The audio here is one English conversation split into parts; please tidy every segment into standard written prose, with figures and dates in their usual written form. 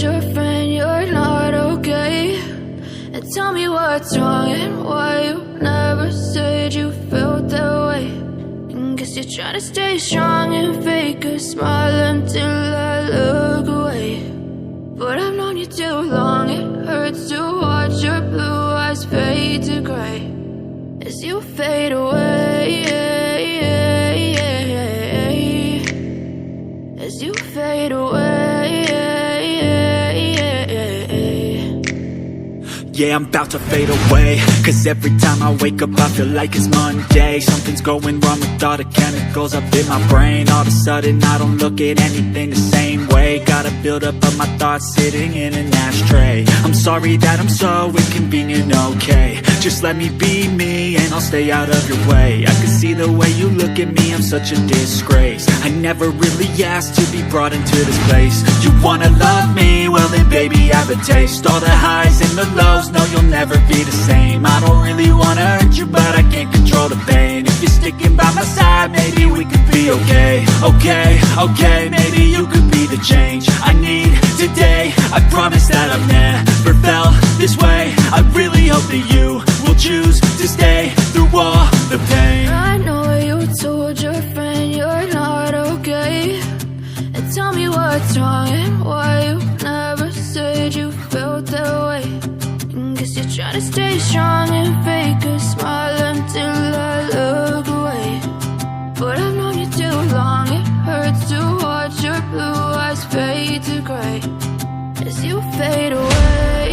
your friend you're not okay? And tell me what's wrong and why you never said you felt that way. And guess you're trying to stay strong and fake a smile until I look away. But I've known you too long, it hurts to watch your blue eyes fade to gray as you fade away, as you fade away. Yeah, I'm about to fade away, 'cause every time I wake up I feel like it's Monday. Something's going wrong with all the chemicals up in my brain. All of a sudden I don't look at anything the same way. Gotta build up of my thoughts sitting in an ashtray. I'm sorry that I'm so inconvenient, okay? Just let me be me and I'll stay out of your way. I can see the way you look at me, I'm such a disgrace. I never really asked to be brought into this place. You wanna love me? Well then baby have a taste. All the highs and the lows, no you'll never be the same. I don't really wanna hurt you but I can't control the pain. If you're sticking by my side maybe we could be okay. Okay, maybe you could be the change I need today. I promise that I've never felt this way. I really hope that you will choose to stay through all the pain. I know you told your friend you're not okay. And tell me what's wrong and why you never said you felt that way. And guess you're trying to stay strong and fake a smile until I look away. But I've known you too long, it hurts to watch your blue eyes fade to gray as you fade away,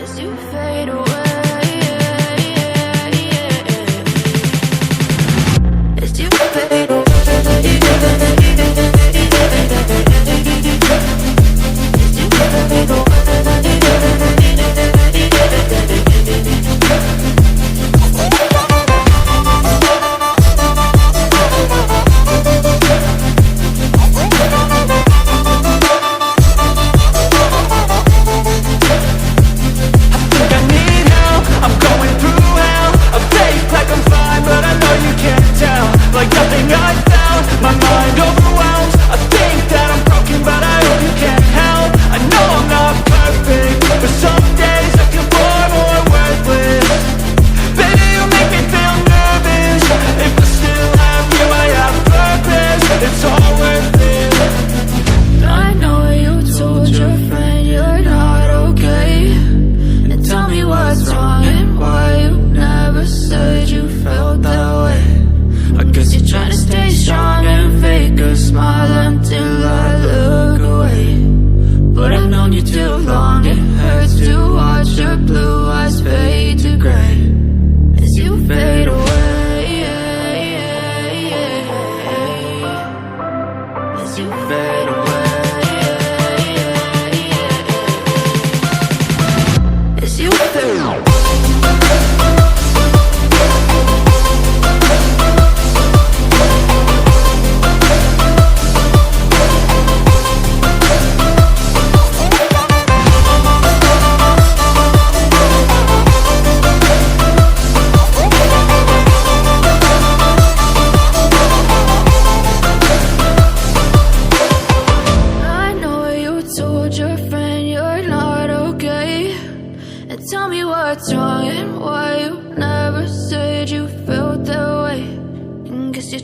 as you fade away, as you fade away.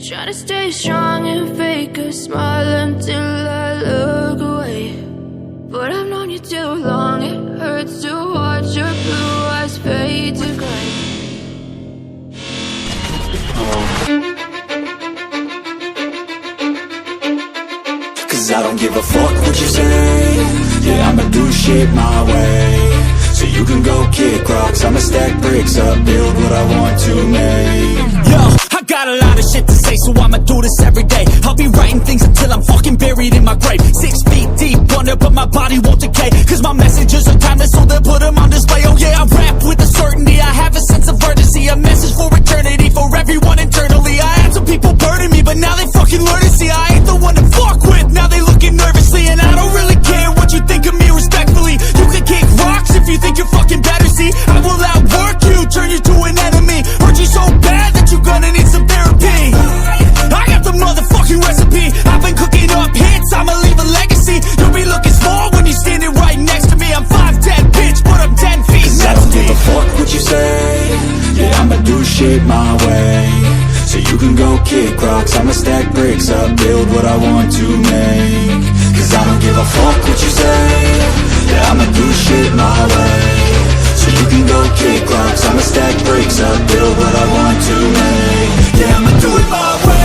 Try to stay strong and fake a smile until I look away. But I've known you too long, it hurts to watch your blue eyes fade to gray. Cause I don't give a fuck what you say. Yeah, I'ma do shit my way. So you can go kick rocks, I'ma stack bricks up, build what I want to make. Yo, I got a lot of shit to say, so I'ma do this every day. I'll be writing things until I'm fucking buried in my grave. 6 feet deep under, but my body won't decay. Cause my messages are timeless, so they'll put them on display. Oh yeah, I rap with a certainty, I have a sense of urgency. A message for eternity, for everyone internally. I had some people burning me, but now they fucking learn to see I ain't the one to fuck with, now they looking nervously. And I don't really care what you think of me respectfully. You can kick rocks if you think you're fucking better, see. I will outwork you, turn you to an enemy. Hurt you so bad that you're gonna need some therapy. I got the so you can go kick rocks. I'ma stack bricks up, build what I want to make. Cause I don't give a fuck what you say. Yeah, I'ma do shit my way, so you can go kick rocks. I'ma stack bricks up, build what I want to make. Yeah, I'ma do it my way.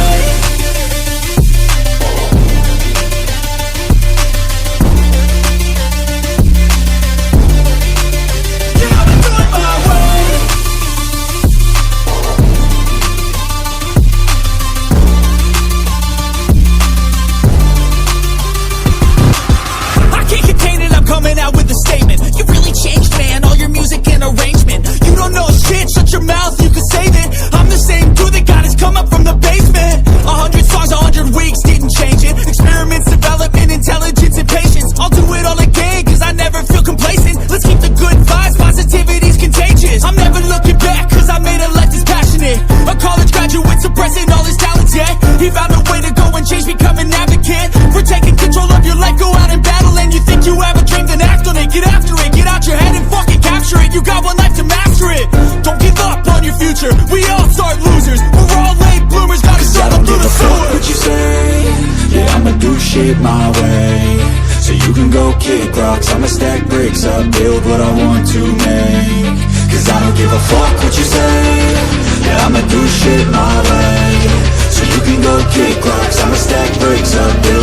Coming out with a statement. You really changed, man, all your music and arrangement. You don't know shit, shut your mouth, you can save it. I'm the same dude that got his come up from the basement. 100 songs, 100 weeks, didn't change it. Experiments, development, intelligence, and patience. I'll do it all again, cause I never feel complacent. Let's keep the good vibes, positivity's contagious. I'm never looking back, cause I made a life that's passionate. A college graduate suppressing all his talents, yeah. He found a way to go and change, become an advocate. For taking control of your life, go out and battle. And you think you have a dream, then act on it. Get after it, get out your head and fucking capture it. You got one life to master it. Don't give up on your future, we all start losers. We're all late bloomers, gotta start up through the sewer. Fuck what you say. Yeah, I'ma do shit my way, so you can go kick rocks. I'ma stack bricks up, build what I want to make. Cause I don't give a fuck what you say. Yeah, I'ma do shit my way, so you can go kick rocks. I'ma stack bricks up, build